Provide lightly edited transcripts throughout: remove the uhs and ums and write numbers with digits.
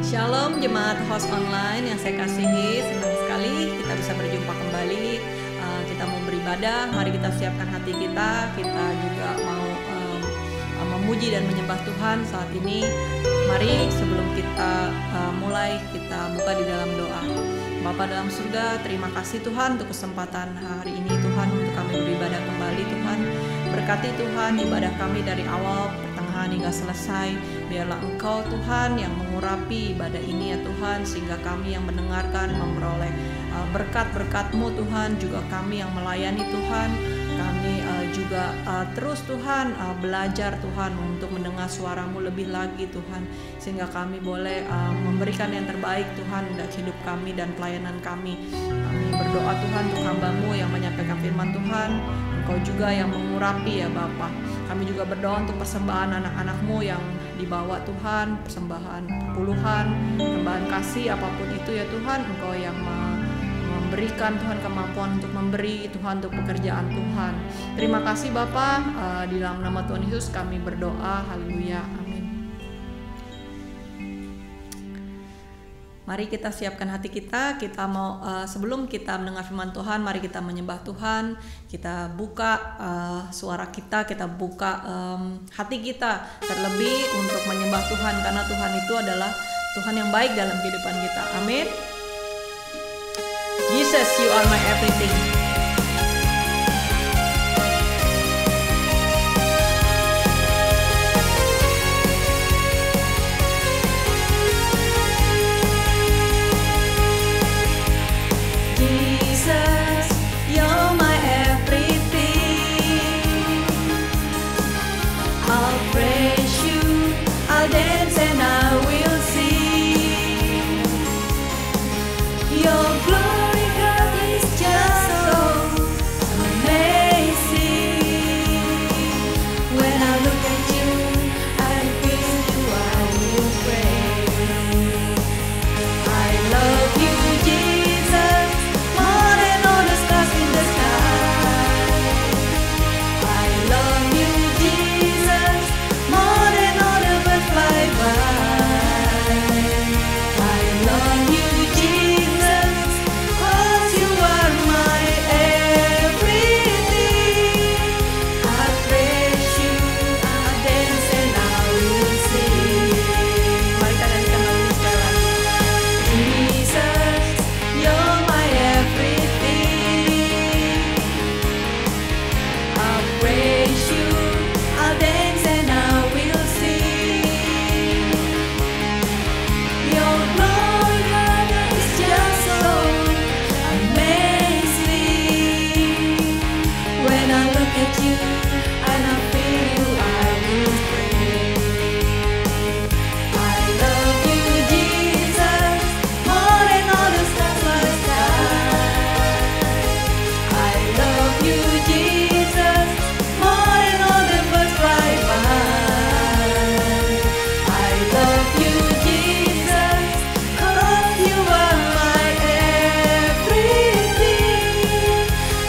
Shalom jemaat host online yang saya kasihi, senang sekali kita bisa berjumpa kembali. Kita mau beribadah, mari kita siapkan hati kita. Kita juga mau memuji dan menyembah Tuhan saat ini. Mari sebelum kita mulai, kita buka di dalam doa. Bapa dalam surga, terima kasih Tuhan untuk kesempatan hari ini Tuhan untuk kami beribadah kembali Tuhan. Berkati Tuhan ibadah kami dari awal pertengahan hingga selesai. Biarlah Engkau Tuhan yang mengurapi ibadah ini ya Tuhan, sehingga kami yang mendengarkan memperoleh berkat-berkat-Mu Tuhan, juga kami yang melayani Tuhan. Kami juga terus Tuhan belajar Tuhan untuk mendengar suara-Mu lebih lagi Tuhan, sehingga kami boleh memberikan yang terbaik Tuhan untuk hidup kami dan pelayanan kami. Kami berdoa Tuhan untuk hamba-Mu yang menyampaikan firman Tuhan. Engkau juga yang mengurapi ya Bapa. Kami juga berdoa untuk persembahan anak-anak-Mu yang dibawa Tuhan, persembahan puluhan, persembahan kasih apapun itu ya Tuhan. Engkau yang memberikan Tuhan kemampuan untuk memberi Tuhan, untuk pekerjaan Tuhan. Terima kasih Bapa, di dalam nama Tuhan Yesus kami berdoa, haleluya, amin. Mari kita siapkan hati kita. Kita mau sebelum kita mendengar firman Tuhan, mari kita menyembah Tuhan. Kita buka suara kita, kita buka hati kita terlebih untuk menyembah Tuhan, karena Tuhan itu adalah Tuhan yang baik dalam kehidupan kita. Amin. Jesus, you are my everything. Jesus, you're my everything. I'll praise you, I'll dance and I will sing. Your glory, God, is just so amazing. When I look at you, I feel you, I will praise. I love you, Jesus, more than all the stars in the sky. I love you, Jesus, more than all the birds fly by. I love you, Jesus, 'cause you are my everything. I praise you, I dance and I will sing. Mari kita nyanyikan lagu sekarang. Jesus, you're my everything. I'll praise you, I'll dance and I will sing. Your glory, God, is just so amazing. When I look at you and I feel you, I will praise. I love you, Jesus, more than all the stars in the sky. I love you, Jesus, more than all the birds fly by. I love you, Jesus, 'cause you are my everything.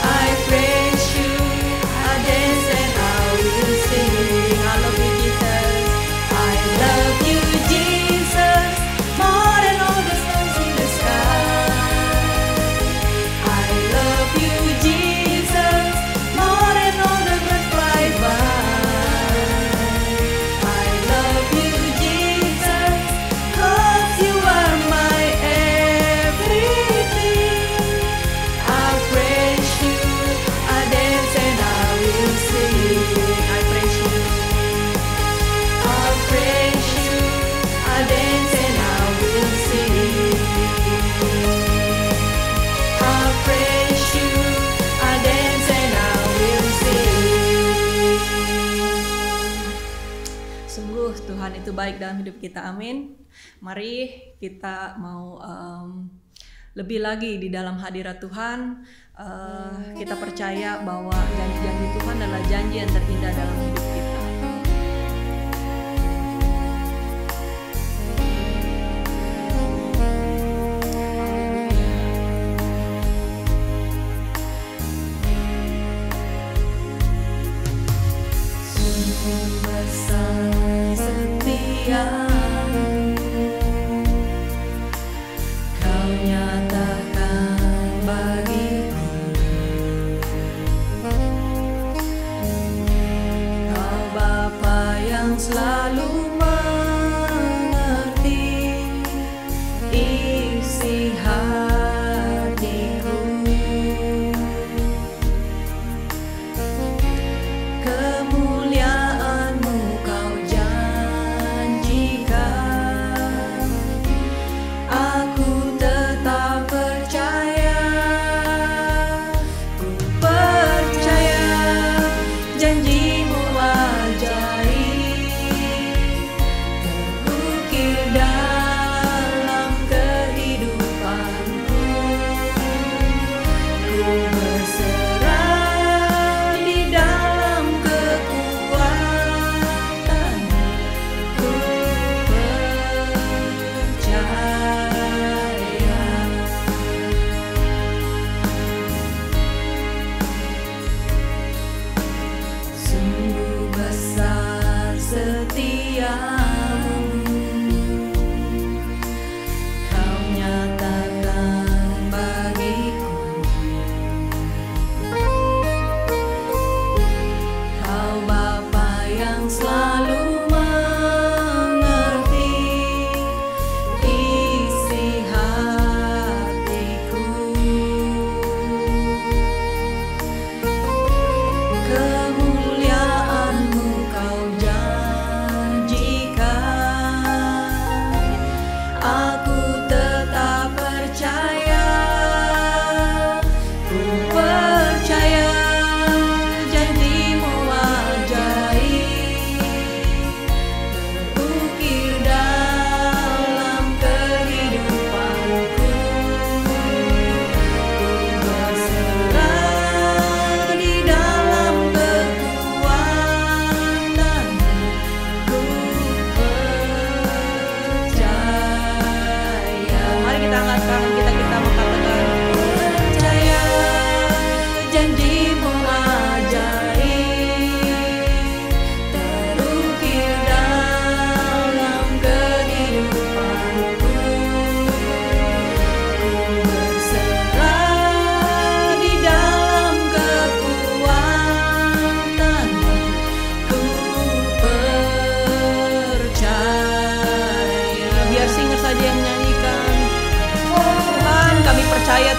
I praise you, I dance and I will sing. I love you, Jesus. I love you, Jesus, more than all the stars in the sky. I love you, Jesus, more than all the birds fly by. I love you, Jesus, 'cause you are my everything. I praise you, I dance and I will sing. I praise you, I praise you, I dance and I will sing. I praise you, I dance and I will sing. Sungguh Tuhan itu baik dalam hidup kita, amin. Mari kita mau lebih lagi di dalam hadirat Tuhan. Kita percaya bahwa janji-janji Tuhan adalah janji yang terindah dalam hidup kita. Sungguh besar setia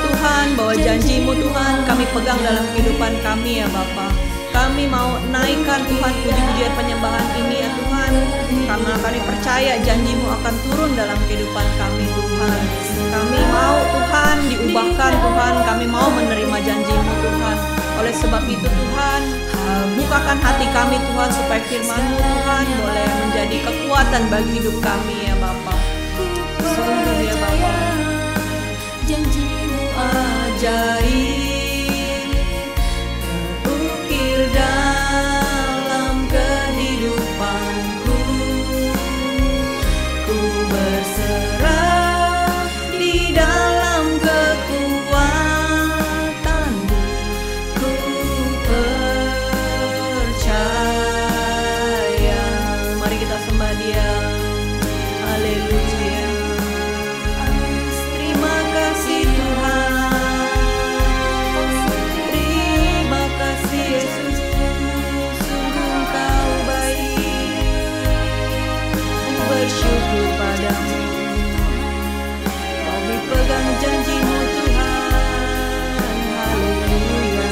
Tuhan bahwa janji-Mu Tuhan kami pegang dalam kehidupan kami ya Bapa. Kami mau naikkan Tuhan puji-pujian penyembahan ini ya Tuhan, karena kami percaya janji-Mu akan turun dalam kehidupan kami Tuhan. Kami mau Tuhan diubahkan Tuhan, kami mau menerima janji-Mu Tuhan. Oleh sebab itu Tuhan, bukakan hati kami Tuhan supaya firman-Mu Tuhan boleh menjadi kekuatan bagi hidup kami ya Bapa. Sungguh ya Bapa, janji-Mu ajaib terukir dalam kehidupanku. Ku berserah di dalam kekuatan-Mu. Ku percaya. Mari kita sembah Dia. Haleluya. Terima kasih Tuhan. Terima kasih Yesus. Sungguh Engkau baik. Ku bersyukur padamu. Kami pegang janji-Mu Tuhan. Haleluya.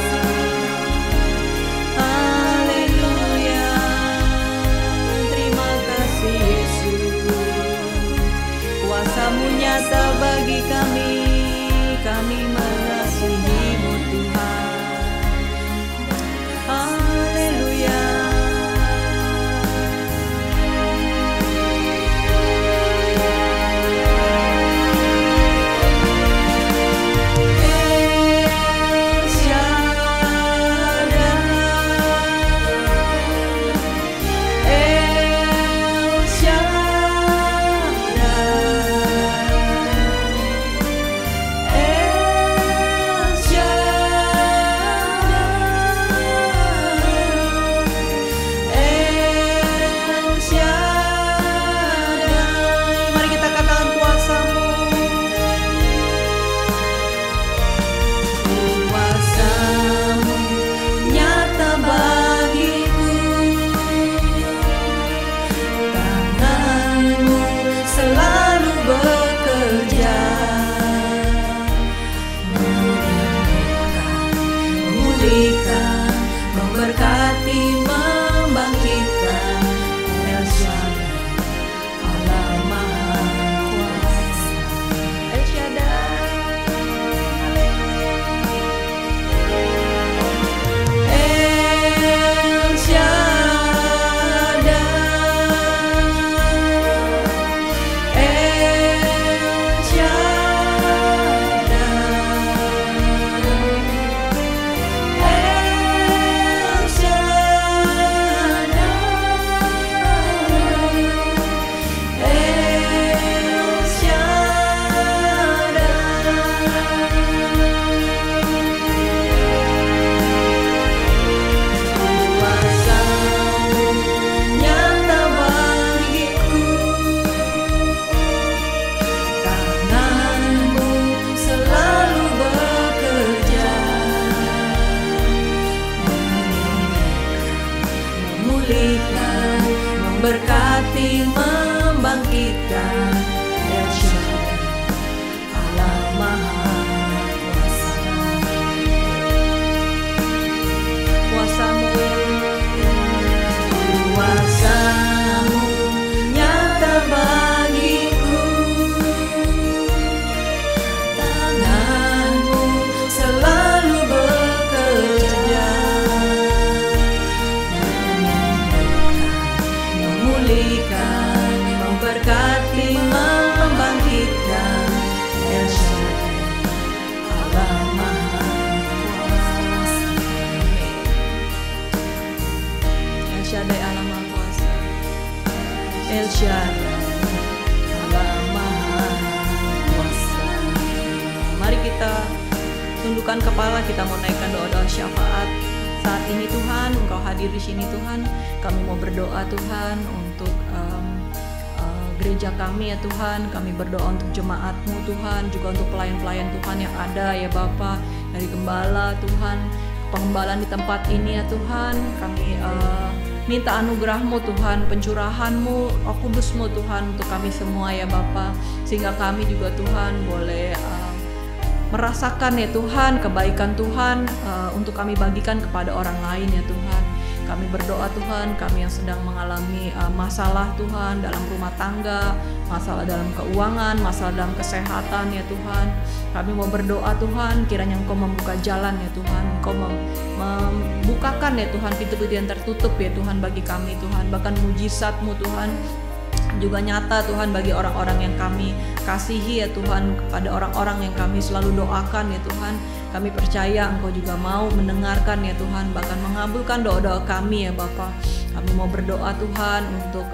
Haleluya. Terima kasih Yesus. Kuasa-Mu nyata bagi kami. Kami mengasihi-Mu Tuhan. Haleluya. El Shaddai, El Shaddai, El Shaddai, El Shaddai. Mari kita katakan kuasa-Mu. Kuasa-Mu nyata bagiku. Tangan-Mu selalu bekerja. Memulihkan, memberkati, membangkitkan. El Shaddai, Allah Maha Kuasa. El Shaddai, El Shaddai, El Kuasa-Mu nyata bagiku. Tangan-Mu selalu bekerja. Memulihkan, memberkati, membangkitkan. El Shaddai, Allah Maha Kuasa. Kuasa-Mu, kuasa-Mu nyata bagiku. Tangan-Mu selalu bekerja. Memulihkan, memberkati, membangkitkan. El Shaddai, Allah Maha Kuasa. El Shaddai, Allah Maha Kuasa. El Shaddai, Allah Maha Kuasa. Mari kita tundukkan kepala, kita mau naikkan doa-doa syafaat. Saat ini Tuhan, Engkau hadir di sini Tuhan. Kami mau berdoa Tuhan untuk gereja kami ya Tuhan. Kami berdoa untuk jemaat-Mu Tuhan, juga untuk pelayan-pelayan Tuhan yang ada ya Bapa, dari gembala Tuhan, pengembalaan di tempat ini ya Tuhan. Kami minta anugerah-Mu Tuhan, pencurahan-Mu, Roh Kudus-Mu Tuhan untuk kami semua ya Bapa, sehingga kami juga Tuhan boleh merasakan ya Tuhan kebaikan Tuhan, untuk kami bagikan kepada orang lain ya Tuhan. Kami berdoa Tuhan, kami yang sedang mengalami masalah Tuhan dalam rumah tangga, masalah dalam keuangan, masalah dalam kesehatan ya Tuhan. Kami mau berdoa Tuhan, kiranya Engkau membuka jalan ya Tuhan, Engkau membukakan ya Tuhan pintu-pintu yang tertutup ya Tuhan bagi kami Tuhan. Bahkan mujizat-Mu Tuhan juga nyata Tuhan bagi orang-orang yang kami kasihi ya Tuhan, kepada orang-orang yang kami selalu doakan ya Tuhan. Kami percaya Engkau juga mau mendengarkan ya Tuhan, bahkan mengabulkan doa-doa kami ya Bapa. Kami mau berdoa Tuhan untuk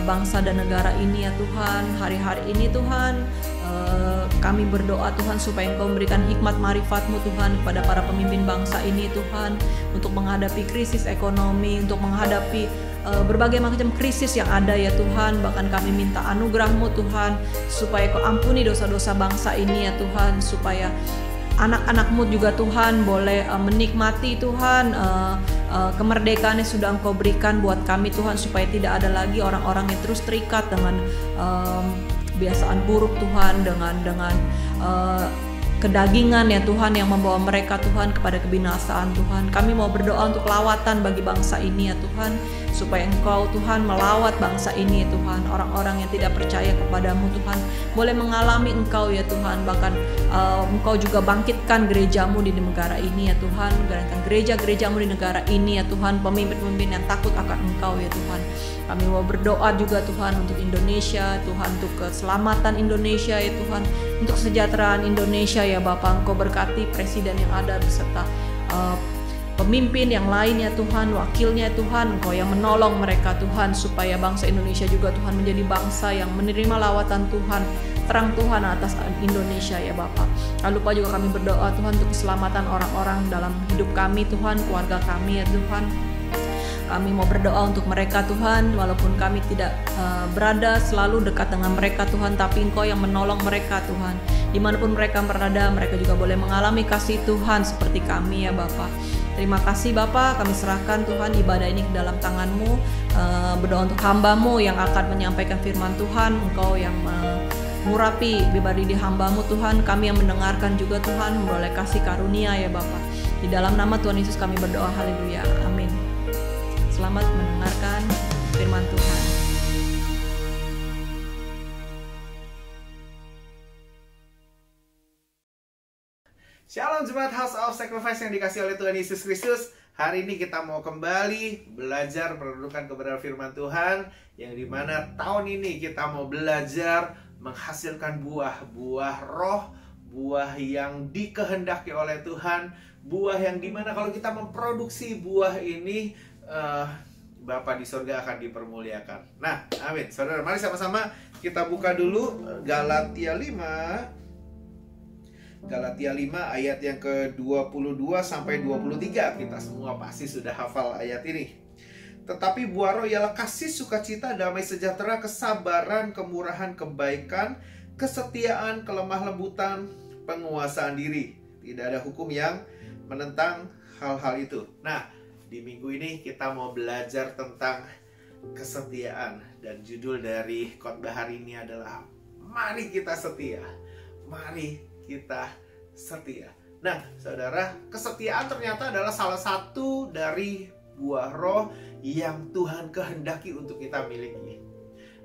bangsa dan negara ini ya Tuhan. Hari-hari ini Tuhan, kami berdoa Tuhan supaya Engkau memberikan hikmat marifat-Mu Tuhan kepada para pemimpin bangsa ini Tuhan, untuk menghadapi krisis ekonomi, untuk menghadapi berbagai macam krisis yang ada ya Tuhan. Bahkan kami minta anugerah-Mu Tuhan, supaya Kau ampuni dosa-dosa bangsa ini ya Tuhan, supaya anak-anak-Mu juga Tuhan boleh menikmati Tuhan kemerdekaan yang sudah Engkau berikan buat kami Tuhan, supaya tidak ada lagi orang-orang yang terus terikat dengan kebiasaan buruk Tuhan, dengan kedagingan ya Tuhan yang membawa mereka Tuhan kepada kebinasaan Tuhan. Kami mau berdoa untuk lawatan bagi bangsa ini ya Tuhan, supaya Engkau Tuhan melawat bangsa ini ya Tuhan. Orang-orang yang tidak percaya kepadamu Tuhan boleh mengalami Engkau ya Tuhan. Bahkan Engkau juga bangkitkan gerejamu di negara ini ya Tuhan. Gerakan gereja-gerejamu di negara ini ya Tuhan, pemimpin-pemimpin yang takut akan Engkau ya Tuhan. Kami mau berdoa juga Tuhan untuk Indonesia Tuhan, untuk keselamatan Indonesia ya Tuhan, untuk kesejahteraan Indonesia ya Bapa. Engkau berkati presiden yang ada beserta pemimpin yang lainnya Tuhan, wakilnya Tuhan. Engkau yang menolong mereka Tuhan, supaya bangsa Indonesia juga Tuhan menjadi bangsa yang menerima lawatan Tuhan, terang Tuhan atas Indonesia ya Bapa. Lalu lupa juga kami berdoa Tuhan untuk keselamatan orang-orang dalam hidup kami Tuhan, keluarga kami ya Tuhan. Kami mau berdoa untuk mereka Tuhan, walaupun kami tidak berada selalu dekat dengan mereka Tuhan, tapi Engkau yang menolong mereka Tuhan. Dimanapun mereka berada, mereka juga boleh mengalami kasih Tuhan seperti kami ya Bapa. Terima kasih Bapa, kami serahkan Tuhan ibadah ini ke dalam tangan-Mu. Berdoa untuk hamba-Mu yang akan menyampaikan firman Tuhan, Engkau yang mengurapi pribadi di hamba-Mu Tuhan. Kami yang mendengarkan juga Tuhan, boleh kasih karunia ya Bapa. Di dalam nama Tuhan Yesus kami berdoa, haleluya, amin. Selamat mendengarkan firman Tuhan. Shalom Jemaat House of Sacrifice yang dikasih oleh Tuhan Yesus Kristus. Hari ini kita mau kembali belajar merenungkan kebenaran firman Tuhan, yang dimana tahun ini kita mau belajar menghasilkan buah roh, buah yang dikehendaki oleh Tuhan, buah yang dimana kalau kita memproduksi buah ini, Bapa di surga akan dipermuliakan. Nah, amin. Saudara, mari sama-sama kita buka dulu Galatia 5 ayat yang ke-22 sampai 23. Kita semua pasti sudah hafal ayat ini. Tetapi buah roh ialah kasih, sukacita, damai sejahtera, kesabaran, kemurahan, kebaikan, kesetiaan, kelemah lembutan, penguasaan diri. Tidak ada hukum yang menentang hal-hal itu. Nah, di minggu ini kita mau belajar tentang kesetiaan, dan judul dari khotbah hari ini adalah mari kita setia. Mari kita setia. Nah, saudara, kesetiaan ternyata adalah salah satu dari buah roh yang Tuhan kehendaki untuk kita miliki.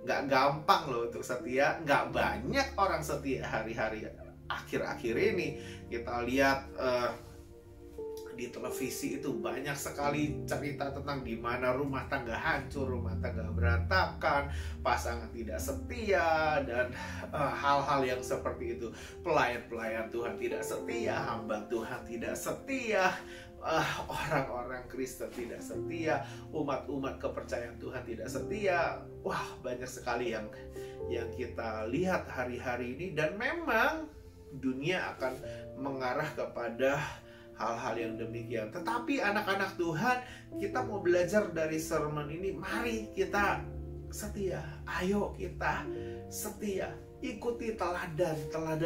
Gak gampang loh untuk setia, gak banyak orang setia hari-hari akhir-akhir ini. Kita lihat di televisi itu banyak sekali cerita tentang di mana rumah tangga hancur, rumah tangga berantakan, pasangan tidak setia, dan hal-hal yang seperti itu. Pelayan-pelayan Tuhan tidak setia, hamba Tuhan tidak setia, orang-orang Kristen tidak setia, umat-umat kepercayaan Tuhan tidak setia. Wah, banyak sekali yang kita lihat hari-hari ini, dan memang dunia akan mengarah kepada hal-hal yang demikian. Tetapi anak-anak Tuhan, kita mau belajar dari sermon ini, mari kita setia. Ayo kita setia. Ikuti teladan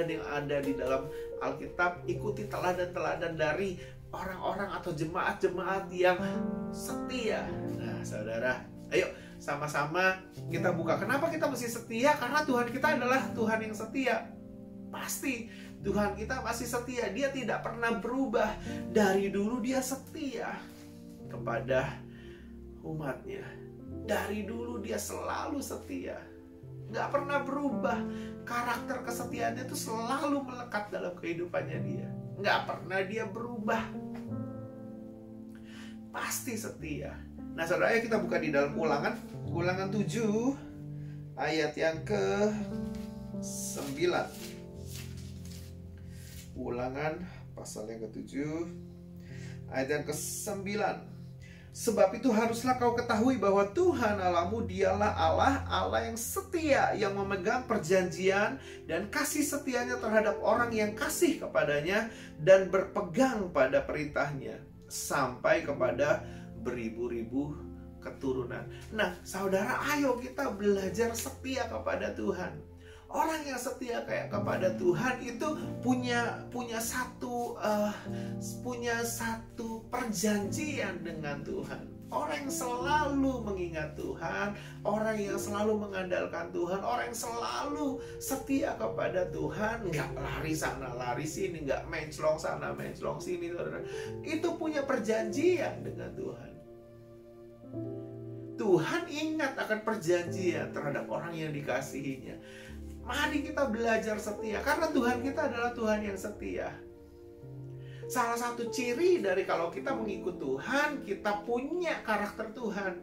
yang ada di dalam Alkitab. Ikuti teladan-teladan dari orang-orang atau jemaat-jemaat yang setia. Nah, saudara, ayo sama-sama kita buka. Kenapa kita mesti setia? Karena Tuhan kita adalah Tuhan yang setia. Pasti Tuhan kita masih setia. Dia tidak pernah berubah. Dari dulu dia setia kepada umatnya. Dari dulu dia selalu setia, nggak pernah berubah. Karakter kesetiaannya itu selalu melekat dalam kehidupannya dia. Nggak pernah dia berubah. Pasti setia. Nah saudara, kita buka di dalam Ulangan 7 ayat yang ke-9. Ulangan pasal yang ke-7 ayat yang ke-9. Sebab itu haruslah kau ketahui bahwa Tuhan Allahmu dialah Allah yang setia, yang memegang perjanjian dan kasih setianya terhadap orang yang kasih kepadanya dan berpegang pada perintahnya sampai kepada beribu-ribu keturunan. Nah saudara, ayo kita belajar setia kepada Tuhan. Orang yang setia kayak kepada Tuhan itu punya satu perjanjian dengan Tuhan. Orang yang selalu mengingat Tuhan, orang yang selalu mengandalkan Tuhan, orang yang selalu setia kepada Tuhan, nggak lari sana lari sini, nggak menclong sana menclong sini, saudara. Itu punya perjanjian dengan Tuhan. Tuhan ingat akan perjanjian terhadap orang yang dikasihinya. Mari kita belajar setia, karena Tuhan kita adalah Tuhan yang setia. Salah satu ciri dari kalau kita mengikut Tuhan, kita punya karakter Tuhan,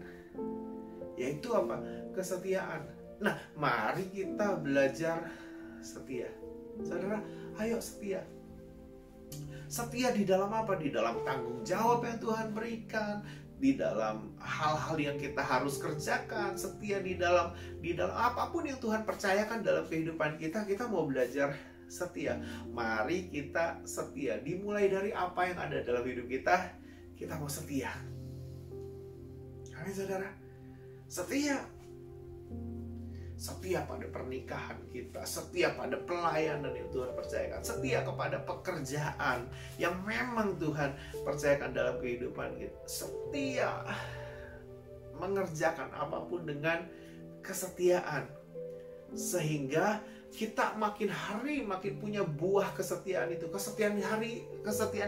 yaitu apa? Kesetiaan. Nah, mari kita belajar setia. Saudara, ayo setia. Setia di dalam apa? Di dalam tanggung jawab yang Tuhan berikan, di dalam hal-hal yang kita harus kerjakan, setia di dalam apapun yang Tuhan percayakan dalam kehidupan kita. Kita mau belajar setia. Mari kita setia. Dimulai dari apa yang ada dalam hidup kita, kita mau setia. Amin saudara. Setia. Setia pada pernikahan kita, setia pada pelayanan yang Tuhan percayakan, setia kepada pekerjaan yang memang Tuhan percayakan dalam kehidupan kita, setia mengerjakan apapun dengan kesetiaan, sehingga kita makin hari makin punya buah kesetiaan itu. Kesetiaan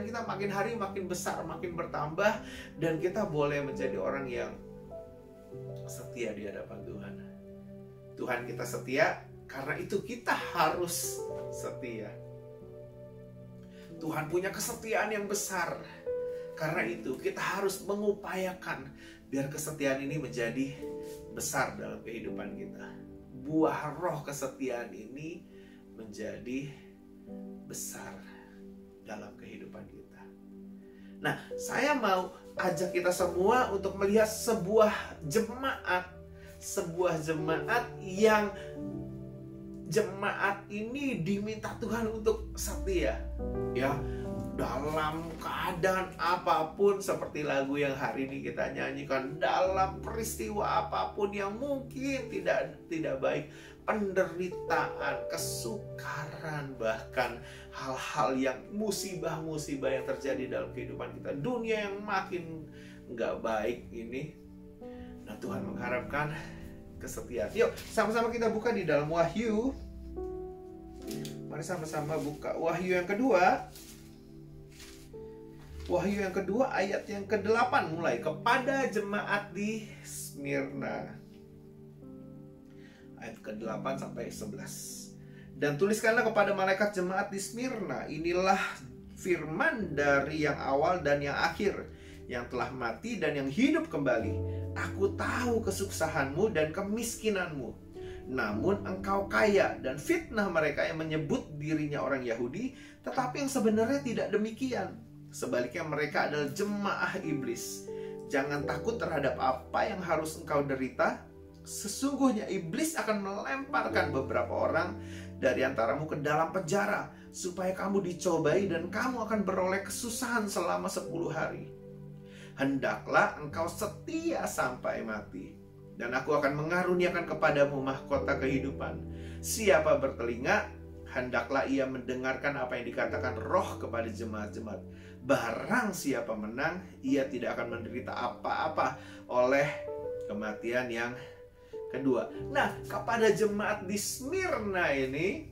kita makin hari makin besar, makin bertambah, dan kita boleh menjadi orang yang setia di hadapan Tuhan. Tuhan kita setia, karena itu kita harus setia. Tuhan punya kesetiaan yang besar, karena itu kita harus mengupayakan biar kesetiaan ini menjadi besar dalam kehidupan kita. Buah roh kesetiaan ini menjadi besar dalam kehidupan kita. Nah, saya mau ajak kita semua untuk melihat sebuah jemaat yang jemaat ini diminta Tuhan untuk setia, ya, dalam keadaan apapun, seperti lagu yang hari ini kita nyanyikan, dalam peristiwa apapun yang mungkin tidak baik, penderitaan, kesukaran, bahkan hal-hal yang musibah-musibah yang terjadi dalam kehidupan kita, dunia yang makin nggak baik ini. Nah, Tuhan mengharapkan kesetiaan. Yuk, sama-sama kita buka di dalam Wahyu. Mari sama-sama buka Wahyu yang kedua. Wahyu yang kedua ayat yang ke-8 mulai. Kepada jemaat di Smyrna. Ayat ke-8 sampai 11. Dan tuliskanlah kepada malaikat jemaat di Smyrna, inilah firman dari yang awal dan yang akhir, yang telah mati dan yang hidup kembali. Aku tahu kesuksahanmu dan kemiskinanmu, namun engkau kaya, dan fitnah mereka yang menyebut dirinya orang Yahudi, tetapi yang sebenarnya tidak demikian. Sebaliknya mereka adalah jemaah iblis. Jangan takut terhadap apa yang harus engkau derita. Sesungguhnya iblis akan melemparkan beberapa orang dari antaramu ke dalam penjara, supaya kamu dicobai dan kamu akan beroleh kesusahan selama 10 hari. Hendaklah engkau setia sampai mati, dan aku akan mengaruniakan kepadamu mahkota kehidupan. Siapa bertelinga, hendaklah ia mendengarkan apa yang dikatakan Roh kepada jemaat-jemaat. Barang siapa menang, ia tidak akan menderita apa-apa oleh kematian yang kedua. Nah, kepada jemaat di Smyrna ini,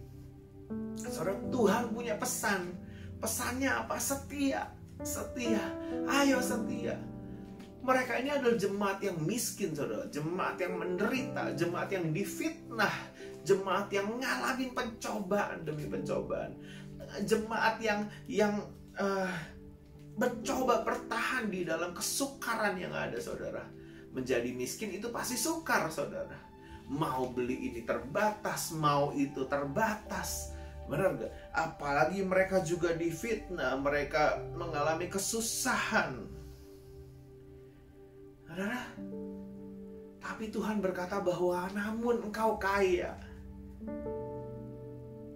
Saudara, Tuhan punya pesan. Pesannya apa? Setia. Setia. Ayo setia. Mereka ini adalah jemaat yang miskin, saudara. Jemaat yang menderita. Jemaat yang difitnah. Jemaat yang ngalamin pencobaan demi pencobaan. Jemaat yang mencoba bertahan di dalam kesukaran yang ada, saudara. Menjadi miskin itu pasti sukar, saudara. Mau beli ini terbatas, mau itu terbatas. Benar gak? Apalagi mereka juga difitnah, mereka mengalami kesusahan. Saudara, tapi Tuhan berkata bahwa namun engkau kaya.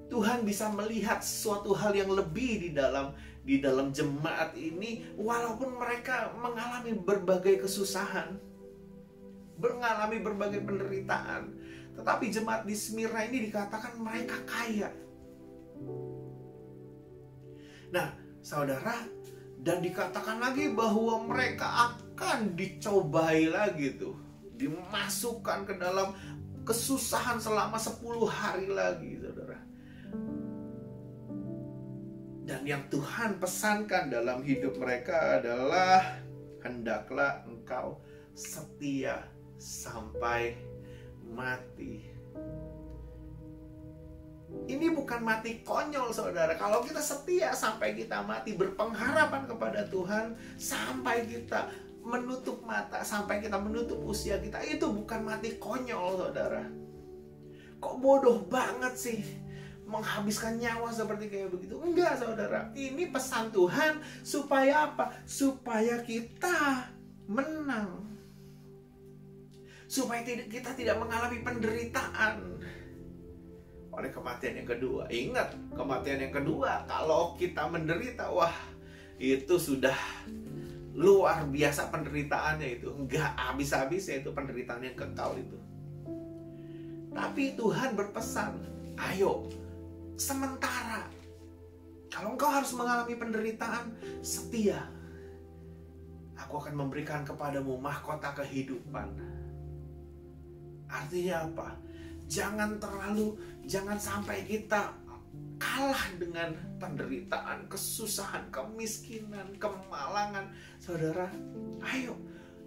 Tuhan bisa melihat sesuatu hal yang lebih di dalam jemaat ini, walaupun mereka mengalami berbagai kesusahan, mengalami berbagai penderitaan. Tetapi jemaat di Smyrna ini dikatakan mereka kaya. Nah, saudara, dan dikatakan lagi bahwa mereka akan dicobai lagi tuh, dimasukkan ke dalam kesusahan selama 10 hari lagi, saudara. Dan yang Tuhan pesankan dalam hidup mereka adalah hendaklah engkau setia sampai mati. Ini bukan mati konyol, saudara. Kalau kita setia sampai kita mati, berpengharapan kepada Tuhan sampai kita menutup mata, sampai kita menutup usia kita, itu bukan mati konyol, saudara. Kok bodoh banget sih menghabiskan nyawa seperti kayak begitu? Enggak, saudara. Ini pesan Tuhan supaya apa? Supaya kita menang. Supaya kita tidak mengalami penderitaan oleh kematian yang kedua. Ingat, kematian yang kedua, kalau kita menderita, wah, itu sudah luar biasa penderitaannya itu. Enggak habis-habisnya itu penderitaan yang kekal itu. Tapi Tuhan berpesan, ayo, sementara kalau engkau harus mengalami penderitaan, setia. Aku akan memberikan kepadamu mahkota kehidupan. Artinya apa? Jangan sampai kita kalah dengan penderitaan, kesusahan, kemiskinan, kemalangan. Saudara, ayo,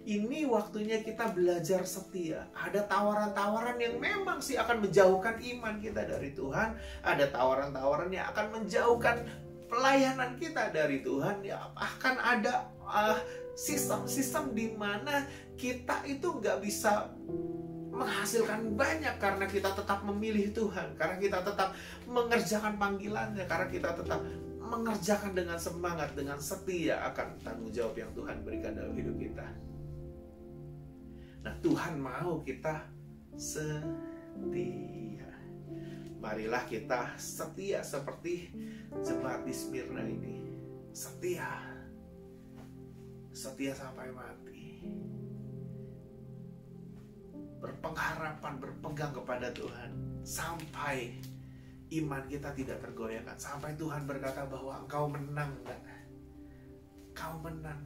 ini waktunya kita belajar setia. Ada tawaran-tawaran yang memang sih akan menjauhkan iman kita dari Tuhan. Ada tawaran-tawaran yang akan menjauhkan pelayanan kita dari Tuhan. Ya, akan ada sistem-sistem di mana kita itu nggak bisa menghasilkan banyak karena kita tetap memilih Tuhan, karena kita tetap mengerjakan panggilannya, karena kita tetap mengerjakan dengan semangat, dengan setia akan tanggung jawab yang Tuhan berikan dalam hidup kita. Nah, Tuhan mau kita setia. Marilah kita setia seperti jemaat di Smyrna ini. Setia. Setia sampai mati. Berpengharapan, berpegang kepada Tuhan sampai iman kita tidak tergoyahkan, sampai Tuhan berkata bahwa engkau menang, engkau menang,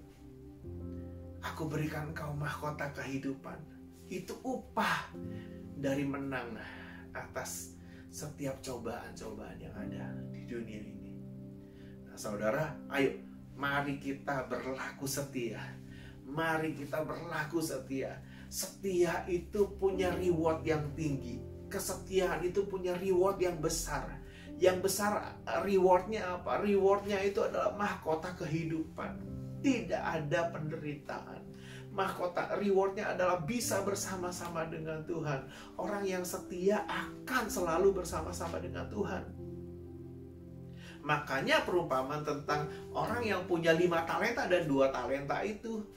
aku berikan engkau mahkota kehidupan. Itu upah dari menang atas setiap cobaan-cobaan yang ada di dunia ini. Nah, saudara, ayo, mari kita berlaku setia. Mari kita berlaku setia. Setia itu punya reward yang tinggi. Kesetiaan itu punya reward yang besar. Yang besar rewardnya apa? Rewardnya itu adalah mahkota kehidupan. Tidak ada penderitaan. Mahkota rewardnya adalah bisa bersama-sama dengan Tuhan. Orang yang setia akan selalu bersama-sama dengan Tuhan. Makanya perumpamaan tentang orang yang punya 5 talenta dan 2 talenta itu,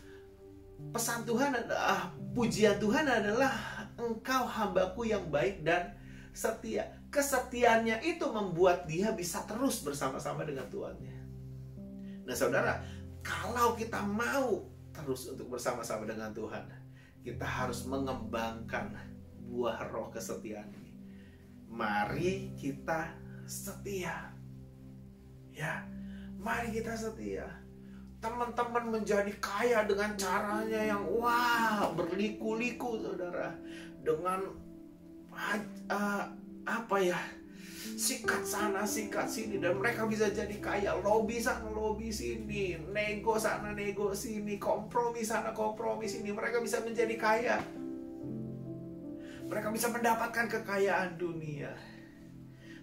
pesan Tuhan adalah, pujian Tuhan adalah, engkau hambaku yang baik dan setia. Kesetiaannya itu membuat dia bisa terus bersama-sama dengan Tuhannya. Nah, saudara, kalau kita mau terus untuk bersama-sama dengan Tuhan, kita harus mengembangkan buah roh kesetiaan ini. Mari kita setia. Ya, mari kita setia. Teman-teman menjadi kaya dengan caranya yang wah, berliku-liku, saudara. Dengan sikat sana, sikat sini, dan mereka bisa jadi kaya. Lobby sana, lobby sini, nego sana, nego sini, kompromi sana, kompromi sini. Mereka bisa menjadi kaya. Mereka bisa mendapatkan kekayaan dunia.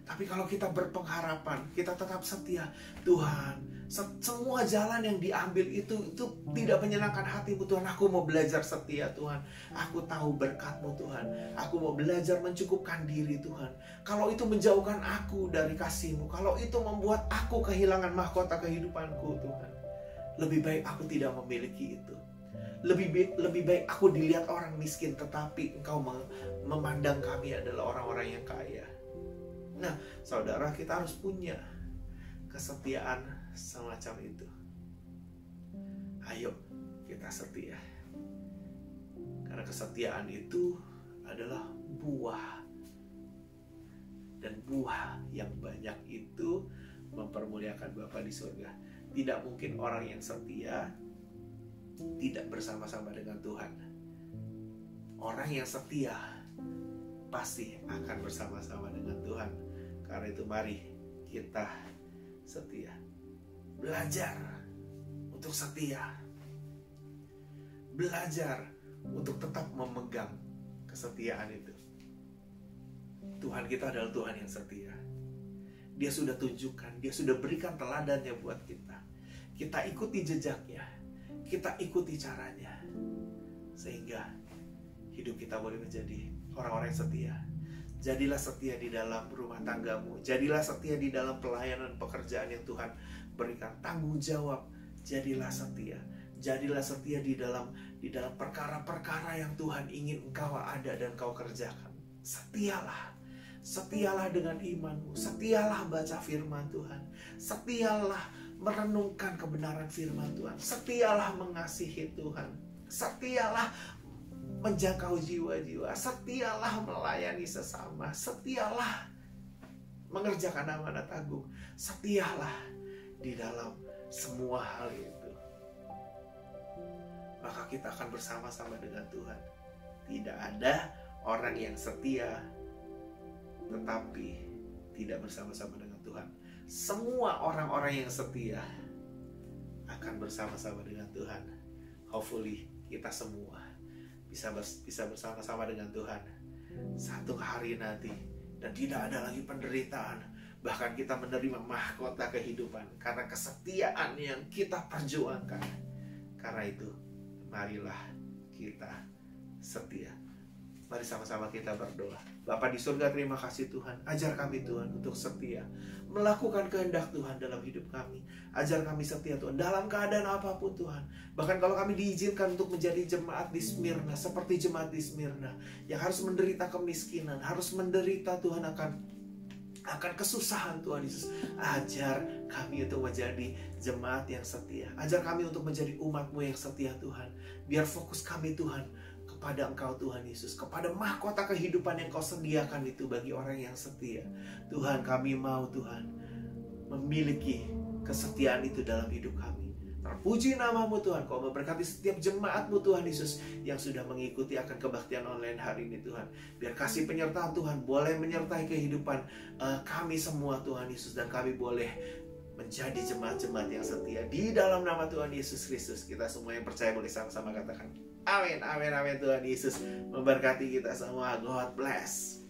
Tapi kalau kita berpengharapan, kita tetap setia, Tuhan, semua jalan yang diambil itu tidak menyenangkan hati-Mu, Tuhan. Aku mau belajar setia, Tuhan. Aku tahu berkat-Mu, Tuhan. Aku mau belajar mencukupkan diri, Tuhan. Kalau itu menjauhkan aku dari kasih-Mu, kalau itu membuat aku kehilangan mahkota kehidupanku, Tuhan, lebih baik aku tidak memiliki itu. Lebih baik aku dilihat orang miskin, tetapi Engkau memandang kami adalah orang-orang yang kaya. Nah, saudara, kita harus punya kesetiaan semacam itu. Ayo kita setia. Karena kesetiaan itu adalah buah. Dan buah yang banyak itu mempermuliakan Bapa di surga. Tidak mungkin orang yang setia tidak bersama-sama dengan Tuhan. Orang yang setia pasti akan bersama-sama dengan Tuhan. Karena itu mari kita setia. Belajar untuk setia. Belajar untuk tetap memegang kesetiaan itu. Tuhan kita adalah Tuhan yang setia. Dia sudah tunjukkan, Dia sudah berikan teladannya buat kita. Kita ikuti jejaknya, kita ikuti caranya, sehingga hidup kita boleh menjadi orang-orang yang setia. Jadilah setia di dalam rumah tanggamu. Jadilah setia di dalam pelayanan pekerjaan yang Tuhan berikan. Tanggung jawab. Jadilah setia. Jadilah setia di dalam perkara-perkara yang Tuhan ingin engkau ada dan kau kerjakan. Setialah. Setialah dengan imanmu. Setialah baca firman Tuhan. Setialah merenungkan kebenaran firman Tuhan. Setialah mengasihi Tuhan. Setialah menjangkau jiwa-jiwa. Setialah melayani sesama. Setialah mengerjakan amanat agung. Setialah di dalam semua hal itu. Maka kita akan bersama-sama dengan Tuhan. Tidak ada orang yang setia tetapi tidak bersama-sama dengan Tuhan. Semua orang-orang yang setia akan bersama-sama dengan Tuhan. Hopefully kita semua bisa bersama-sama dengan Tuhan satu hari nanti, dan tidak ada lagi penderitaan. Bahkan kita menerima mahkota kehidupan karena kesetiaan yang kita perjuangkan. Karena itu marilah kita setia. Mari sama-sama kita berdoa. Bapa di surga, terima kasih Tuhan. Ajar kami Tuhan untuk setia, melakukan kehendak Tuhan dalam hidup kami. Ajar kami setia Tuhan dalam keadaan apapun Tuhan. Bahkan kalau kami diizinkan untuk menjadi jemaat di Smyrna, seperti jemaat di Smyrna yang harus menderita kemiskinan, harus menderita Tuhan akan kesusahan, Tuhan Yesus. Ajar kami untuk menjadi jemaat yang setia. Ajar kami untuk menjadi umat-Mu yang setia Tuhan. Biar fokus kami Tuhan kepada Engkau Tuhan Yesus, kepada mahkota kehidupan yang Kau sediakan itu bagi orang yang setia. Tuhan, kami mau Tuhan memiliki kesetiaan itu dalam hidup kami. Terpuji nama-Mu Tuhan. Kau memberkati setiap jemaat-Mu Tuhan Yesus yang sudah mengikuti akan kebaktian online hari ini Tuhan. Biar kasih penyertaan Tuhan boleh menyertai kehidupan kami semua Tuhan Yesus, dan kami boleh menjadi jemaat-jemaat yang setia. Di dalam nama Tuhan Yesus Kristus, kita semua yang percaya boleh sama-sama katakan amin, amin, amin. Tuhan Yesus memberkati kita semua. God bless.